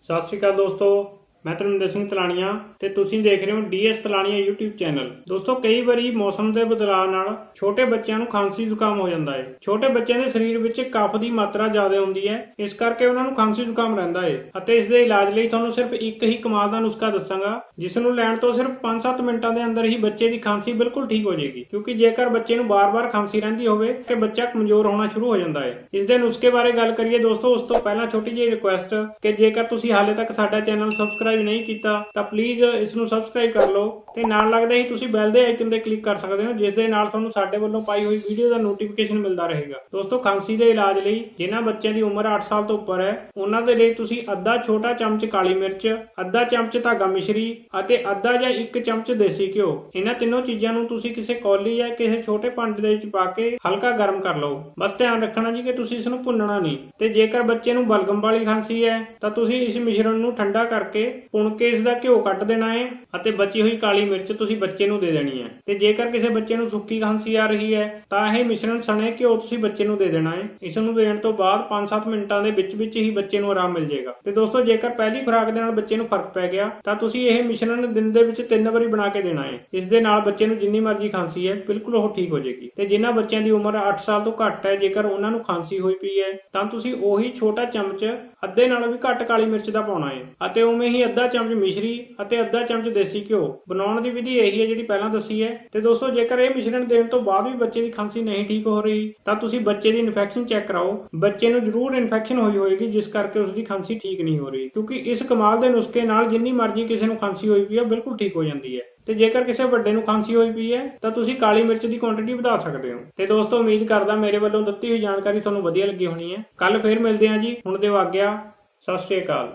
ਸਤਿ ਸ਼੍ਰੀ ਅਕਾਲ ਦੋਸਤੋ, ਮੈਂ ਧਰਮਿੰਦਰ ਸਿੰਘ ਤਲਾਣੀਆਂ ਤੇ ਤੁਸੀਂ ਦੇਖ ਰਹੇ ਹੋ ਡੀਐਸ ਤਲਾਣੀਆਂ YouTube ਚੈਨਲ। ਦੋਸਤੋ, ਕਈ ਵਾਰੀ ਮੌਸਮ ਦੇ ਬਦਲਾਅ ਨਾਲ ਛੋਟੇ ਬੱਚਿਆਂ ਨੂੰ ਖਾਂਸੀ ਜ਼ੁਕਾਮ ਹੋ ਜਾਂਦਾ ਹੈ। ਛੋਟੇ ਬੱਚਿਆਂ ਦੇ ਸਰੀਰ ਵਿੱਚ ਕਫ ਦੀ ਮਾਤਰਾ ਜ਼ਿਆਦਾ ਹੁੰਦੀ ਹੈ, ਇਸ ਕਰਕੇ ਉਹਨਾਂ ਨੂੰ ਖਾਂਸੀ ਜ਼ੁਕਾਮ ਰਹਿੰਦਾ ਹੈ ਅਤੇ ਇਸ ਦੇ ਇਲਾਜ ਲਈ ਤੁਹਾਨੂੰ ਸਿਰਫ ਇੱਕ ਹੀ ਕਮਾਲ ਦਾ ਨੁਸਖਾ ਦੱਸਾਂਗਾ, ਜਿਸ ਨੂੰ ਲੈਣ ਤੋਂ ਸਿਰਫ 5-7 ਮਿੰਟਾਂ ਦੇ ਅੰਦਰ ਹੀ ਬੱਚੇ ਦੀ ਖਾਂਸੀ ਬਿਲਕੁਲ ਠੀਕ ਹੋ ਜਾਏਗੀ। ਕਿਉਂਕਿ ਜੇਕਰ ਬੱਚੇ ਨੂੰ ਬਾਰ-ਬਾਰ ਖਾਂਸੀ ਰਹਿੰਦੀ ਹੋਵੇ ਕਿ ਬੱਚਾ ਕਮਜ਼ੋਰ ਹੋਣਾ ਸ਼ੁਰੂ ਹੋ ਜਾਂਦਾ ਹੈ। ਇਸ ਦੇ ਨੁਸਖੇ ਬਾਰੇ ਗੱਲ ਕਰੀਏ ਦੋਸਤੋ, ਉਸ ਤੋਂ ਪਹਿਲਾਂ ਛੋਟੀ ਜਿਹੀ ਰਿਕੁਐਸਟ ਕਿ ਜੇਕਰ ਤੁਸੀਂ ਹਾਲੇ ਤੱਕ ਸਾਡਾ ਚੈਨਲ ਸਬਸਕ੍ਰਾਈਬ ਨਹੀਂ ਕੀਤਾ ਤਾਂ ਪਲੀਜ਼ ਇਸ ਨੂੰ ਸਬਸਕ੍ਰਾਈਬ ਕਰ ਲਓ ਤੇ ਨਾਲ ਲੱਗਦੇ ਹੀ ਤੁਸੀਂ ਬੈਲ ਦੇ ਆਈਕਨ ਤੇ ਕਲਿੱਕ ਕਰ ਸਕਦੇ ਹੋ, ਜਿਸ ਦੇ ਨਾਲ ਤੁਹਾਨੂੰ ਸਾਡੇ ਵੱਲੋਂ ਪਾਈ ਹੋਈ ਵੀਡੀਓ ਦਾ ਨੋਟੀਫਿਕੇਸ਼ਨ ਮਿਲਦਾ ਰਹੇਗਾ। ਦੋਸਤੋ, ਖਾਂਸੀ ਦੇ ਇਲਾਜ ਲਈ ਜਿਨ੍ਹਾਂ ਬੱਚਿਆਂ ਦੀ ਉਮਰ 8 ਸਾਲ ਤੋਂ ਉੱਪਰ ਹੈ ਉਹਨਾਂ ਦੇ ਲਈ ਤੁਸੀਂ ਅੱਧਾ ਛੋਟਾ ਚਮਚ ਕਾਲੀ ਮਿਰਚ, ਅੱਧਾ ਚਮਚ ਧਾਗਾ ਮਿਸ਼ਰੀ ਅਤੇ ਅੱਧਾ ਜਾਂ 1 ਚਮਚ ਦੇਸੀ ਘਿਓ, ਇਹਨਾਂ ਤਿੰਨੋਂ ਚੀਜ਼ਾਂ ਨੂੰ ਤੁਸੀਂ ਕਿਸੇ ਕੌਲੀ ਜਾਂ ਕਿਸੇ ਛੋਟੇ ਭਾਂਡੇ ਦੇ ਵਿੱਚ ਪਾ ਕੇ ਹਲਕਾ ਗਰਮ ਕਰ ਲਓ। ਬਸ ਧਿਆਨ ਰੱਖਣਾ ਜੀ ਕਿ ਤੁਸੀਂ ਇਸ ਨੂੰ ਭੁੰਨਣਾ ਨਹੀਂ। ਤੇ ਜੇਕਰ ਬੱਚੇ ਨੂੰ ਬਲਗਮ ਵਾਲੀ ਖਾਂਸੀ ਹੈ ਤਾਂ ਤੁਸੀਂ ਇਸ ਮਿਸ਼ਰਣ ਨੂੰ ਠੰਡਾ ਕਰਕੇ ਭੁੰਨ ਕੇ ਇਸ ਦਾ ਘਿਓ ਕੱਢ ਦੇਣਾ ਹੈ ਅਤੇ ਬਚੀ ਹੋਈ ਕਾਲੀ ਮਿਰਚ ਤੁਸੀਂ ਬੱਚੇ ਨੂੰ ਦੇ ਦੇਣੀ ਹੈ। ਤੇ ਜੇਕਰ ਕਿਸੇ ਬੱਚੇ ਨੂੰ ਸੁੱਕੀ ਖਾਂਸੀ ਆ ਰਹੀ ਹੈ ਤਾਂ ਇਹ ਮਿਸ਼ਰਣ ਸਣੇ ਘਿਓ ਤੁਸੀਂ ਬੱਚੇ ਨੂੰ ਦੇ ਦੇਣਾ ਹੈ। ਇਸ ਨੂੰ ਦੇਣ ਤੋਂ ਬਾਅਦ 5-7 ਮਿੰਟਾਂ ਦੇ ਵਿੱਚ ਹੀ ਬੱਚੇ ਨੂੰ ਆਰਾਮ ਮਿਲ ਜਾਏਗਾ। ਤੇ ਦੋਸਤੋ, ਜੇਕਰ ਪਹਿਲੀ ਖੁਰਾਕ ਦੇ ਨਾਲ ਬੱਚੇ ਨੂੰ ਫਰਕ ਪੈ ਗਿਆ ਤਾਂ ਤੁਸੀਂ ਇਹ ਮਿਸ਼ਰਣ ਦਿਨ ਦੇ ਵਿੱਚ 3 ਵਾਰੀ ਬਣਾ ਕੇ ਦੇਣਾ ਹੈ। ਇਸ ਦੇ ਨਾਲ ਬੱਚੇ ਨੂੰ ਜਿੰਨੀ ਮਰਜ਼ੀ ਖਾਂਸੀ ਹੈ ਬਿਲਕੁਲ ਉਹ ਠੀਕ ਹੋ ਜਾਏਗੀ। ਤੇ ਜਿਨ੍ਹਾਂ ਬੱਚਿਆਂ ਦੀ ਉਮਰ 8 ਸਾਲ ਤੋਂ ਘੱਟ ਹੈ, ਜੇਕਰ ਉਹਨਾਂ ਨੂੰ ਖਾਂਸੀ ਹੋਈ ਪਈ ਹੈ ਤਾਂ ਤੁਸੀਂ ਉਹੀ ਛੋਟਾ ਚਮਚ ਅੱਧੇ ਨਾਲੋਂ ਵੀ ਘੱਟ ਕਾਲੀ ਮਿਰਚ ਦਾ ਪਾਉਣਾ ਹੈ ਅਤੇ ਉਵੇਂ ਹੀ ਅੱਧਾ ਚਮਚ ਮਿਸ਼ਰੀ ਅਤੇ ਅੱਧਾ ਚਮਚ ਦੇਸੀ ਘਿਓ। ਬਣਾਉਣ ਦੀ ਵਿਧੀ ਇਹੀ ਹੈ ਜਿਹੜੀ ਪਹਿਲਾਂ ਦੱਸੀ ਹੈ। ਤੇ ਦੋਸਤੋ, ਜੇਕਰ ਇਹ ਮਿਸ਼ਰਣ ਦੇਣ ਤੋਂ ਬਾਅਦ ਵੀ ਬੱਚੇ ਦੀ ਖਾਂਸੀ ਨਹੀਂ ਠੀਕ ਹੋ ਰਹੀ ਤਾਂ ਤੁਸੀਂ ਬੱਚੇ ਦੀ ਇਨਫੈਕਸ਼ਨ ਚੈੱਕ ਕਰਾਓ। ਬੱਚੇ ਨੂੰ ਜ਼ਰੂਰ ਇਨਫੈਕਸ਼ਨ ਹੋਈ ਹੋਏਗੀ ਜਿਸ ਕਰਕੇ ਉਸ ਦੀ ਖਾਂਸੀ ਠੀਕ ਨਹੀਂ ਹੋ ਰਹੀ, ਕਿਉਂਕਿ ਇਸ ਕਮਾਲ ਦੇ ਨੁਸਖੇ ਨਾਲ ਜਿੰਨੀ ਮਰਜ਼ੀ ਕਿਸੇ ਨੂੰ ਖਾਂਸੀ ਹੋਈ ਪਈ ਹੈ ਬਿਲਕੁਲ ਠੀਕ ਹੋ ਜਾਂਦੀ ਹੈ। ਤੇ ਜੇਕਰ ਕਿਸੇ ਵੱਡੇ ਨੂੰ ਖਾਂਸੀ ਹੋਈ ਪਈ ਹੈ ਤਾਂ ਤੁਸੀਂ ਕਾਲੀ ਮਿਰਚ ਦੀ ਕੁਆਂਟੀਟੀ ਵਧਾ ਸਕਦੇ ਹੋ। ਤੇ ਦੋਸਤੋ, ਉਮੀਦ ਕਰਦਾ ਮੇਰੇ ਵੱਲੋਂ ਦਿੱਤੀ ਹੋਈ ਜਾਣਕਾਰੀ ਤੁਹਾਨੂੰ ਵਧੀਆ ਲੱਗੀ ਹੋਣੀ ਹੈ। ਕੱਲ ਫੇਰ ਮਿਲਦੇ ਹਾਂ ਜੀ। ਹੁਣ ਦਿਓ ਆਗਿਆ। ਸਤਿ ਸ਼੍ਰੀ ਅਕਾਲ।